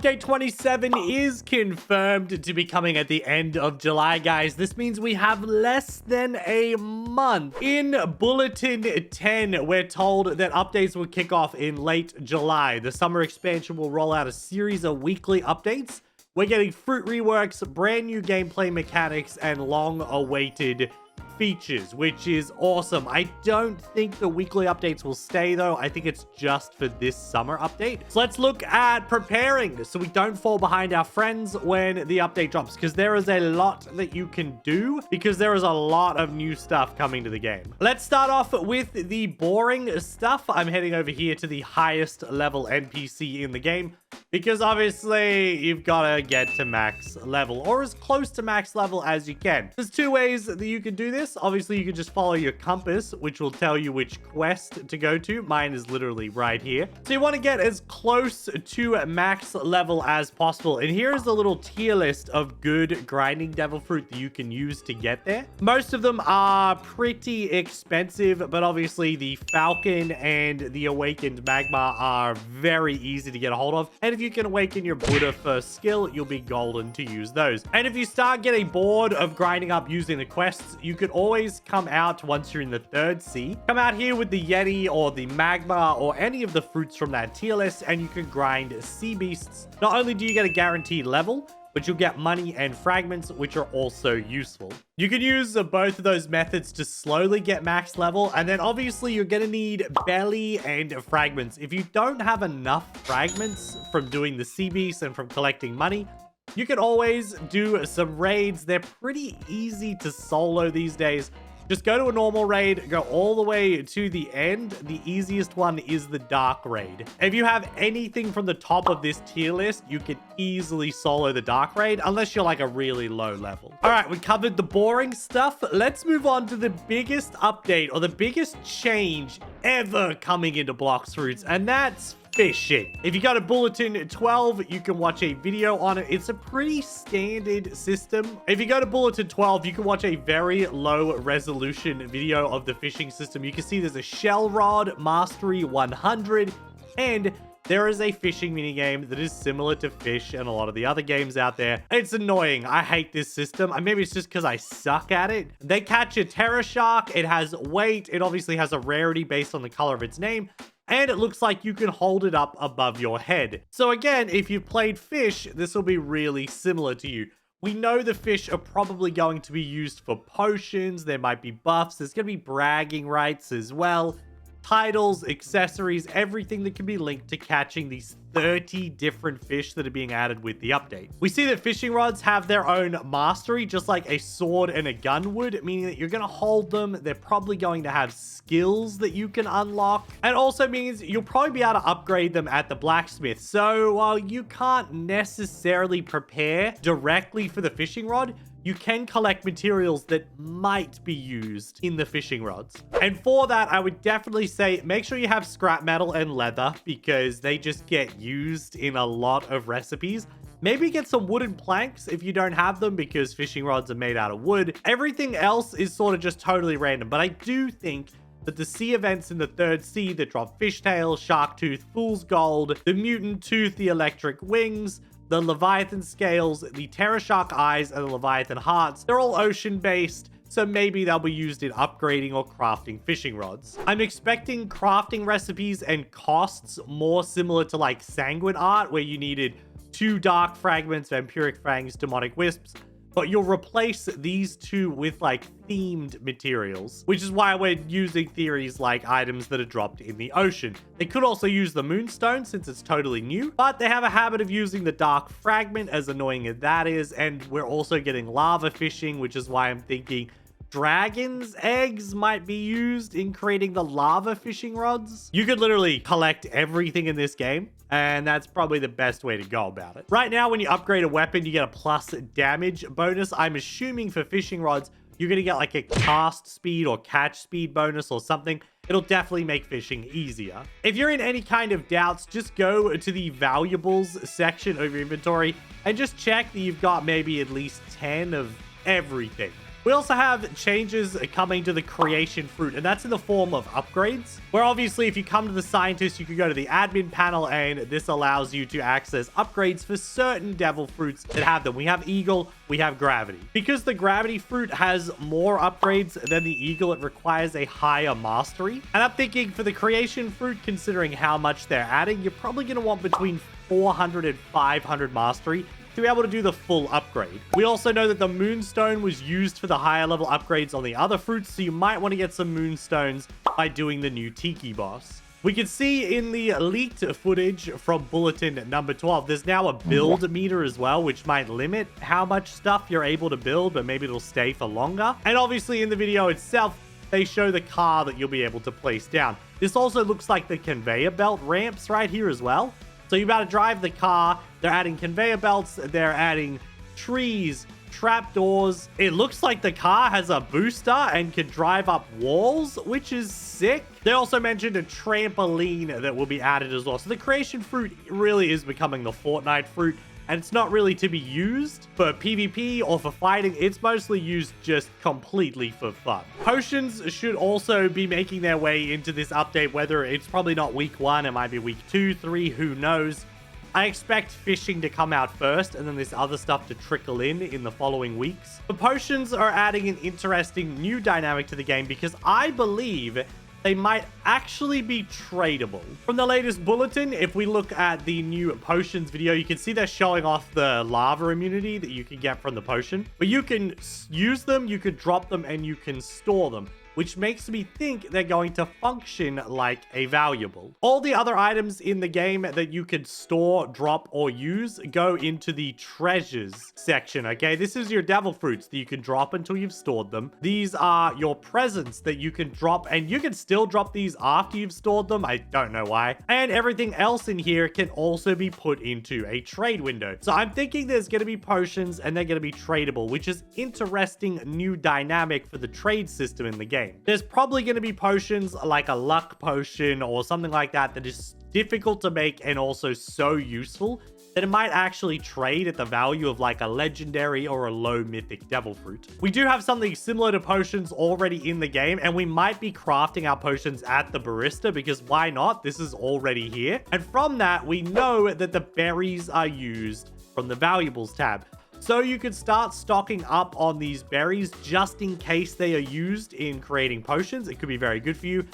Update 27 is confirmed to be coming at the end of July, guys. This means we have less than a month. In Bulletin 10, we're told that updates will kick off in late July. The summer expansion will roll out a series of weekly updates. We're getting fruit reworks, brand new gameplay mechanics, and long-awaited features, which is awesome. I don't think the weekly updates will stay, though. I think it's just for this summer update. So let's look at preparing so we don't fall behind our friends when the update drops, because there is a lot that you can do, because there is a lot of new stuff coming to the game. Let's start off with the boring stuff. I'm heading over here to the highest level NPC in the game, because obviously you've got to get to max level, or as close to max level as you can. There's two ways that you can do this. Obviously, you can just follow your compass, which will tell you which quest to go to. Mine is literally right here. So you want to get as close to max level as possible. And here is a little tier list of good grinding devil fruit that you can use to get there. Most of them are pretty expensive, but obviously the Falcon and the Awakened Magma are very easy to get a hold of. And if you can awaken your Buddha first skill, you'll be golden to use those. And if you start getting bored of grinding up using the quests, you could always come out once you're in the third sea. Come out here with the Yeti or the Magma or any of the fruits from that tier list, and you can grind sea beasts. Not only do you get a guaranteed level, but you'll get money and fragments, which are also useful. You can use both of those methods to slowly get max level, and then obviously you're gonna need belly and fragments. If you don't have enough fragments from doing the sea beasts and from collecting money, you can always do some raids. They're pretty easy to solo these days. Just go to a normal raid, go all the way to the end. The easiest one is the dark raid. If you have anything from the top of this tier list, you can easily solo the dark raid, unless you're like a really low level. All right, we covered the boring stuff. Let's move on to the biggest update, or the biggest change ever coming into Blox Fruits, and that's fishing. If you go to Bulletin 12, you can watch a video on it. It's a pretty standard system. If you go to Bulletin 12, you can watch a very low resolution video of the fishing system. You can see there's a shell rod, mastery 100, and there is a fishing minigame that is similar to Fish and a lot of the other games out there. It's annoying. I hate this system. Maybe it's just because I suck at it. They catch a terror shark. It has weight. It obviously has a rarity based on the color of its name. And it looks like you can hold it up above your head. So again, if you've played Fish, this will be really similar to you. We know the fish are probably going to be used for potions. There might be buffs. There's going to be bragging rights as well. Titles, accessories, everything that can be linked to catching these 30 different fish that are being added with the update. We see that fishing rods have their own mastery, just like a sword and a gun would, meaning that you're going to hold them. They're probably going to have skills that you can unlock, and also means you'll probably be able to upgrade them at the blacksmith. So while you can't necessarily prepare directly for the fishing rod, you can collect materials that might be used in the fishing rods. And for that, I would definitely say make sure you have scrap metal and leather, because they just get used in a lot of recipes. Maybe get some wooden planks if you don't have them, because fishing rods are made out of wood. Everything else is sort of just totally random, but I do think that the sea events in the third sea that drop fishtail, shark tooth, fool's gold, the mutant tooth, the electric wings, the Leviathan scales, the Terror Shark eyes, and the Leviathan hearts, they're all ocean-based, so maybe they'll be used in upgrading or crafting fishing rods. I'm expecting crafting recipes and costs more similar to like Sanguine art, where you needed 2 dark fragments, vampiric fangs, demonic wisps, but you'll replace these two with like themed materials, which is why we're using theories like items that are dropped in the ocean. They could also use the moonstone since it's totally new, but they have a habit of using the dark fragment, as annoying as that is. And we're also getting lava fishing, which is why I'm thinking dragon's eggs might be used in creating the lava fishing rods. You could literally collect everything in this game, and that's probably the best way to go about it. Right now, when you upgrade a weapon, you get a plus damage bonus. I'm assuming for fishing rods, you're going to get like a cast speed or catch speed bonus or something. It'll definitely make fishing easier. If you're in any kind of doubts, just go to the valuables section of your inventory and just check that you've got maybe at least 10 of everything. We also have changes coming to the creation fruit, and that's in the form of upgrades, where obviously if you come to the scientist, you can go to the admin panel, and this allows you to access upgrades for certain devil fruits that have them. We have eagle, we have gravity. Because the gravity fruit has more upgrades than the eagle, it requires a higher mastery. And I'm thinking for the creation fruit, considering how much they're adding, you're probably going to want between 400 and 500 mastery to be able to do the full upgrade. We also know that the moonstone was used for the higher level upgrades on the other fruits, so you might want to get some moonstones by doing the new Tiki boss. We can see in the leaked footage from bulletin number 12, there's now a build meter as well, which might limit how much stuff you're able to build, but maybe it'll stay for longer. And obviously in the video itself, they show the car that you'll be able to place down. This also looks like the conveyor belt ramps right here as well. So you're about to drive the car. They're adding conveyor belts. They're adding trees, trapdoors. It looks like the car has a booster and can drive up walls, which is sick. They also mentioned a trampoline that will be added as well. So the creation fruit really is becoming the Fortnite fruit. And it's not really to be used for PvP or for fighting. It's mostly used just completely for fun. Potions should also be making their way into this update, whether it's probably not week 1, it might be week 2, 3, who knows. I expect fishing to come out first and then this other stuff to trickle in the following weeks. The potions are adding an interesting new dynamic to the game because I believe they might actually be tradable. From the latest bulletin, if we look at the new potions video, you can see they're showing off the lava immunity that you can get from the potion. But you can use them, you could drop them, and you can store them, which makes me think they're going to function like a valuable. All the other items in the game that you could store, drop, or use go into the treasures section, okay? This is your devil fruits that you can drop until you've stored them. These are your presents that you can drop, and you can still drop these after you've stored them. I don't know why. And everything else in here can also be put into a trade window. So I'm thinking there's going to be potions and they're going to be tradable, which is interesting new dynamic for the trade system in the game. There's probably going to be potions like a luck potion or something like that that is difficult to make and also so useful that it might actually trade at the value of like a legendary or a low mythic devil fruit. We do have something similar to potions already in the game, and we might be crafting our potions at the barista because why not? This is already here. And from that, we know that the berries are used from the valuables tab. So you could start stocking up on these berries just in case they are used in creating potions. It could be very good for you.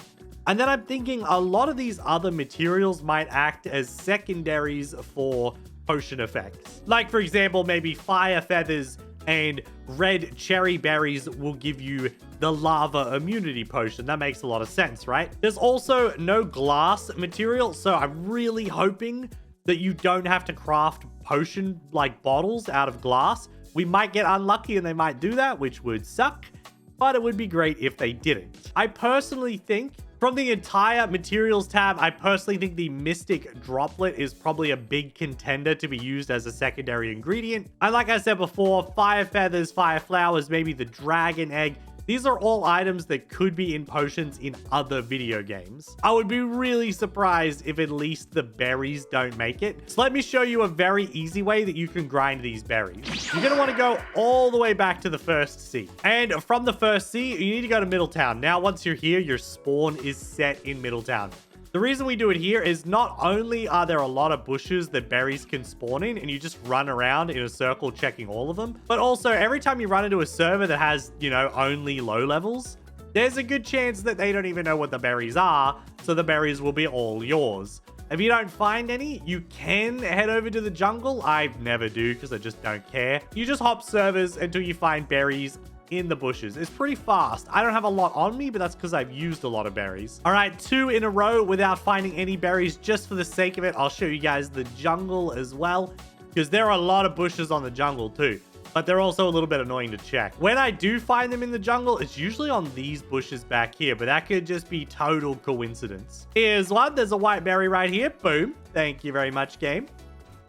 And then I'm thinking a lot of these other materials might act as secondaries for potion effects. Like, for example, maybe fire feathers and red cherry berries will give you the lava immunity potion. That makes a lot of sense, right? There's also no glass material, so I'm really hoping that you don't have to craft potion like bottles out of glass. We might get unlucky and they might do that, which would suck, but it would be great if they didn't. I personally think from the entire materials tab, I personally think the mystic droplet is probably a big contender to be used as a secondary ingredient. And like I said before, fire feathers, fire flowers, maybe the dragon egg. These are all items that could be in potions in other video games. I would be really surprised if at least the berries don't make it. So let me show you a very easy way that you can grind these berries. You're going to want to go all the way back to the first sea. And from the first sea, you need to go to Middletown. Now, once you're here, your spawn is set in Middletown. The reason we do it here is not only are there a lot of bushes that berries can spawn in and you just run around in a circle checking all of them, but also every time you run into a server that has, you know, only low levels, there's a good chance that they don't even know what the berries are, so the berries will be all yours. If you don't find any, you can head over to the jungle. I never do because I just don't care. You just hop servers until you find berries in the bushes. It's pretty fast. I don't have a lot on me, but that's because I've used a lot of berries. All right, 2 in a row without finding any berries. Just for the sake of it, I'll show you guys the jungle as well, because there are a lot of bushes on the jungle too, but they're also a little bit annoying to check. When I do find them in the jungle, it's usually on these bushes back here, but that could just be total coincidence. Here's one. There's a white berry right here. Boom. Thank you very much, game.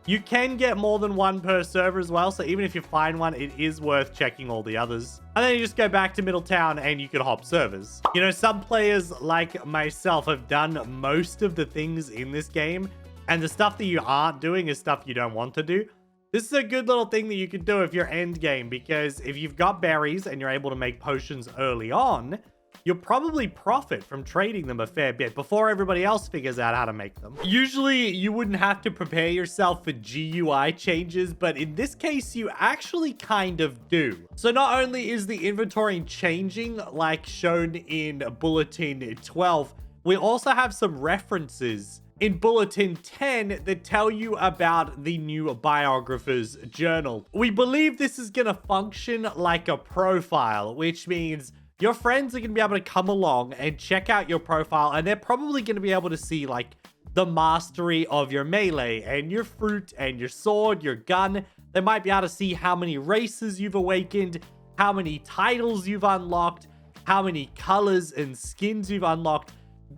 You can get more than one per server as well, so even if you find one, it is worth checking all the others. And then you just go back to Middletown and you can hop servers. You know, some players like myself have done most of the things in this game, and the stuff that you aren't doing is stuff you don't want to do. This is a good little thing that you can do if you're end game, because if you've got berries and you're able to make potions early on, you'll probably profit from trading them a fair bit before everybody else figures out how to make them. Usually, you wouldn't have to prepare yourself for GUI changes, but in this case, you actually kind of do. So not only is the inventory changing like shown in Bulletin 12, we also have some references in Bulletin 10 that tell you about the new biographer's journal. We believe this is going to function like a profile, which means your friends are going to be able to come along and check out your profile, and they're probably going to be able to see like the mastery of your melee and your fruit and your sword, your gun. They might be able to see how many races you've awakened, how many titles you've unlocked, how many colors and skins you've unlocked.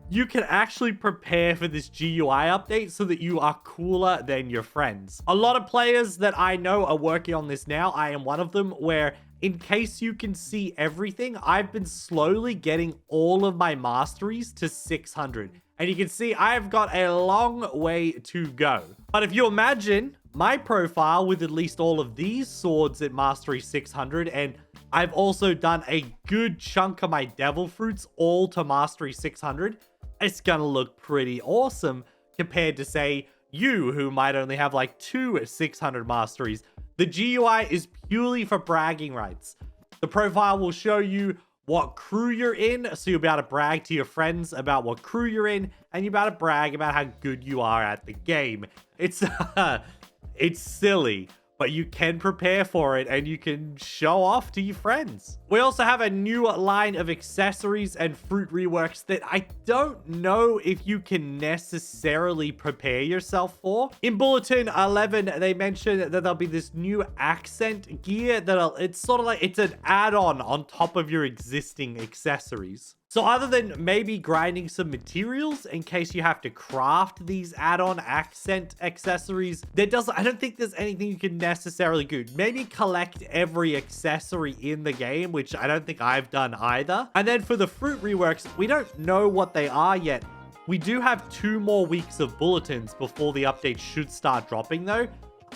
You can actually prepare for this GUI update so that you are cooler than your friends. A lot of players that I know are working on this now. I am one of them, where in case you can see everything, I've been slowly getting all of my masteries to 600. And you can see I've got a long way to go. But if you imagine my profile with at least all of these swords at mastery 600, and I've also done a good chunk of my devil fruits all to mastery 600, it's gonna look pretty awesome compared to, say, you who might only have like 2 600 masteries. The GUI is purely for bragging rights. The profile will show you what crew you're in, so you'll be able to brag to your friends about what crew you're in, and you'll be able to brag about how good you are at the game. It's it's silly, but you can prepare for it and you can show off to your friends. We also have a new line of accessories and fruit reworks that I don't know if you can necessarily prepare yourself for. In Bulletin 11, they mentioned that there'll be this new accent gear it's sort of like it's an add-on on top of your existing accessories. So other than maybe grinding some materials in case you have to craft these add-on accent accessories, I don't think there's anything you can necessarily do. Maybe collect every accessory in the game, which I don't think I've done either. And then for the fruit reworks, we don't know what they are yet. We do have 2 more weeks of bulletins before the update should start dropping though.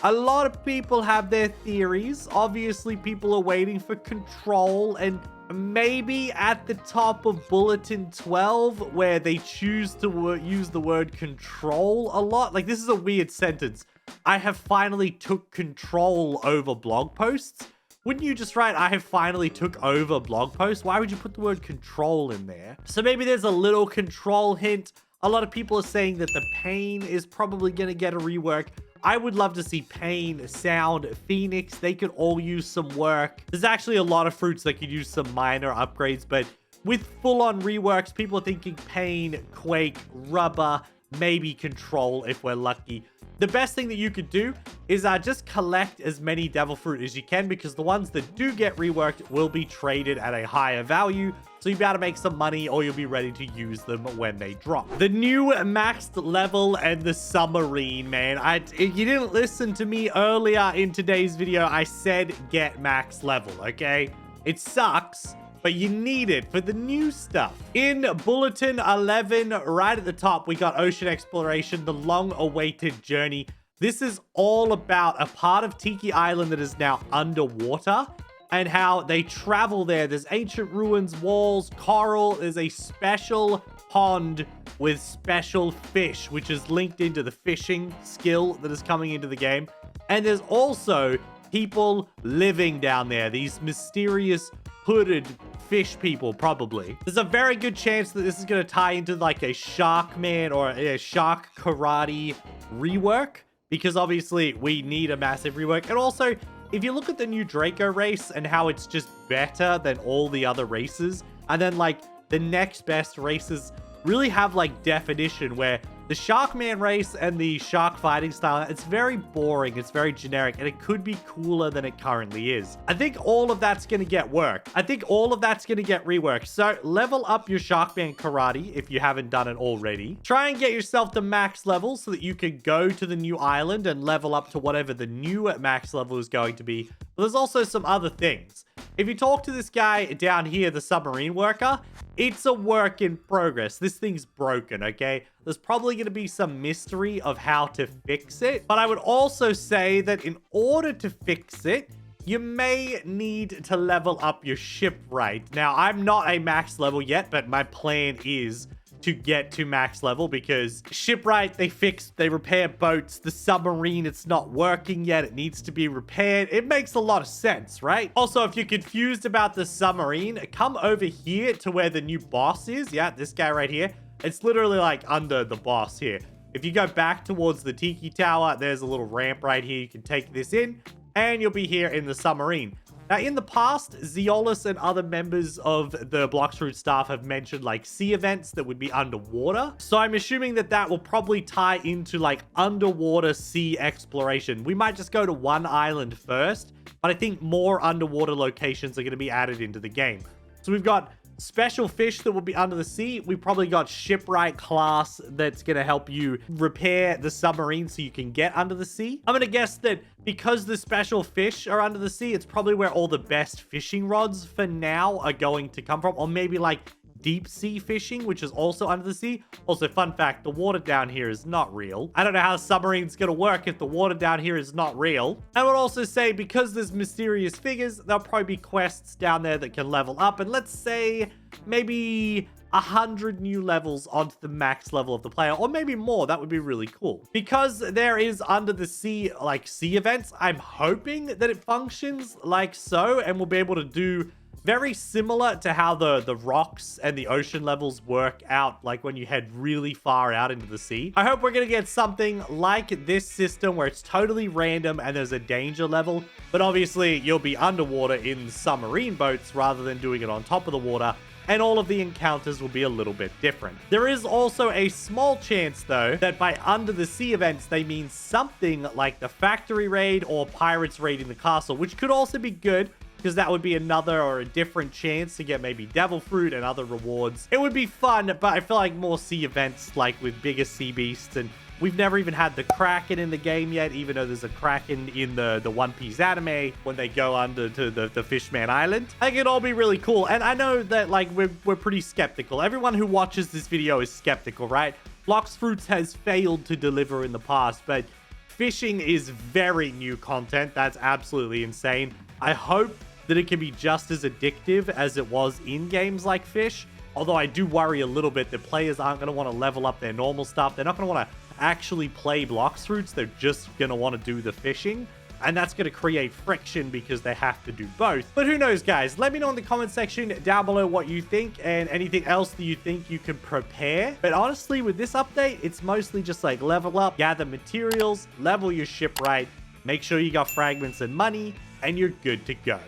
A lot of people have their theories. Obviously, people are waiting for control, and maybe at the top of Bulletin 12, where they choose to use the word control a lot. Like, this is a weird sentence. I have finally took control over blog posts. Wouldn't you just write, I have finally took over blog posts? Why would you put the word control in there? So maybe there's a little control hint. A lot of people are saying that the pain is probably going to get a rework. I would love to see Pain, Sound, Phoenix. They could all use some work. There's actually a lot of fruits that could use some minor upgrades, but with full-on reworks, people are thinking Pain, Quake, Rubber, maybe Control if we're lucky. The best thing that you could do is just collect as many devil fruit as you can, because the ones that do get reworked will be traded at a higher value. So you'll be able to make some money, or you'll be ready to use them when they drop. The new maxed level and the submarine, man. If you didn't listen to me earlier in today's video, I said get max level, okay? It sucks, but you need it for the new stuff. In Bulletin 11, right at the top, we got Ocean Exploration, the long-awaited journey. This is all about a part of Tiki Island that is now underwater, and how they travel there. There's ancient ruins, walls, coral. There's a special pond with special fish, which is linked into the fishing skill that is coming into the game. And there's also people living down there, these mysterious hooded fish people, probably. There's a very good chance that this is going to tie into like a Sharkman or a Shark Karate rework, because obviously we need a massive rework. And also, if you look at the new Draco race and how it's just better than all the other races, and then like the next best races really have like definition, where the Sharkman race and the shark fighting style, it's very boring, it's very generic, and it could be cooler than it currently is. I think all of that's going to get work. I think all of that's going to get reworked. So level up your Sharkman Karate if you haven't done it already. Try and get yourself to max level so that you can go to the new island and level up to whatever the new max level is going to be. But there's also some other things. If you talk to this guy down here, the submarine worker, it's a work in progress. This thing's broken, okay? There's probably going to be some mystery of how to fix it. But I would also say that in order to fix it, you may need to level up your shipwright. Now, I'm not a max level yet, but my plan is to get to max level because shipwright, they repair boats. The submarine, it's not working yet. It needs to be repaired. It makes a lot of sense, right? Also, if you're confused about the submarine, come over here to where the new boss is. Yeah, this guy right here. It's literally like under the boss here. If you go back towards the Tiki Tower, there's a little ramp right here. You can take this in and you'll be here in the submarine. Now, in the past, Zeolus and other members of the Blox Fruit staff have mentioned, like, sea events that would be underwater. So I'm assuming that that will probably tie into, like, underwater sea exploration. We might just go to one island first, but I think more underwater locations are going to be added into the game. So we've got special fish that will be under the sea. We probably got shipwright class that's going to help you repair the submarine so you can get under the sea. I'm going to guess that because the special fish are under the sea, it's probably where all the best fishing rods for now are going to come from. Or maybe like deep sea fishing, which is also under the sea. Also, fun fact, the water down here is not real. I don't know how a submarine's gonna work if the water down here is not real. I would also say because there's mysterious figures, there'll probably be quests down there that can level up. And let's say maybe 100 new levels onto the max level of the player, or maybe more. That would be really cool. Because there is under the sea, like sea events, I'm hoping that it functions like so, and we'll be able to do very similar to how the rocks and the ocean levels work out, like when you head really far out into the sea. I hope we're going to get something like this system where it's totally random and there's a danger level, but obviously you'll be underwater in submarine boats rather than doing it on top of the water, and all of the encounters will be a little bit different. There is also a small chance, though, that by under the sea events, they mean something like the factory raid or pirates raiding the castle, which could also be good, because that would be another or a different chance to get maybe devil fruit and other rewards. It would be fun, but I feel like more sea events, like with bigger sea beasts, and we've never even had the Kraken in the game yet, even though there's a Kraken in the One Piece anime when they go under to the Fishman Island. I think it'd all be really cool, and I know that, like, we're pretty skeptical. Everyone who watches this video is skeptical, right? Blox Fruits has failed to deliver in the past, but fishing is very new content. That's absolutely insane. I hope that it can be just as addictive as it was in games like Fish. Although I do worry a little bit that players aren't going to want to level up their normal stuff. They're not going to want to actually play Blox Fruits. They're just going to want to do the fishing. And that's going to create friction because they have to do both. But who knows, guys? Let me know in the comment section down below what you think and anything else that you think you can prepare. But honestly, with this update, it's mostly just like level up, gather materials, level your shipwright, make sure you got fragments and money, and you're good to go.